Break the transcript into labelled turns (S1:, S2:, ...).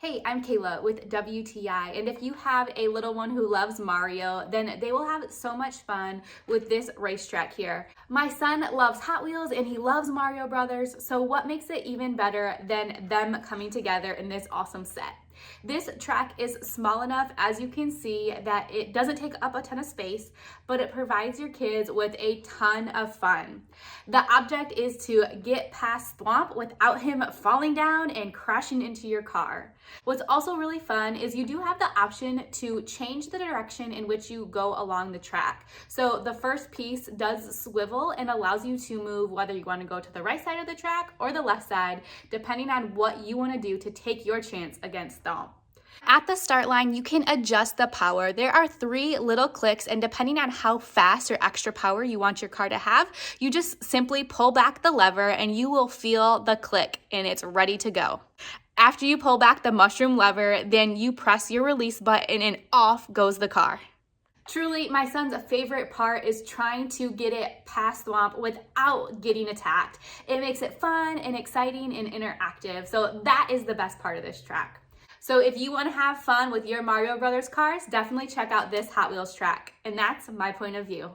S1: Hey, I'm Kayla with WTI, and if you have a little one who loves Mario, then they will have so much fun with this racetrack here. My son loves Hot Wheels and he loves Mario Brothers, so what makes it even better than them coming together in this awesome set? This track is small enough, as you can see, that it doesn't take up a ton of space, but it provides your kids with a ton of fun. The object is to get past Thwomp without him falling down and crashing into your car. What's also really fun is you do have the option to change the direction in which you go along the track. So the first piece does swivel and allows you to move whether you want to go to the right side of the track or the left side, depending on what you want to do to take your chance against Thwomp. At the start line, you can adjust the power. There are 3 little clicks, and depending on how fast or extra power you want your car to have, you just simply pull back the lever and you will feel the click and it's ready to go. After you pull back the mushroom lever, then you press your release button and off goes the car. Truly, my son's favorite part is trying to get it past Thwomp without getting attacked. It makes it fun and exciting and interactive, so that is the best part of this track. So if you want to have fun with your Mario Brothers cars, definitely check out this Hot Wheels track. And that's my point of view.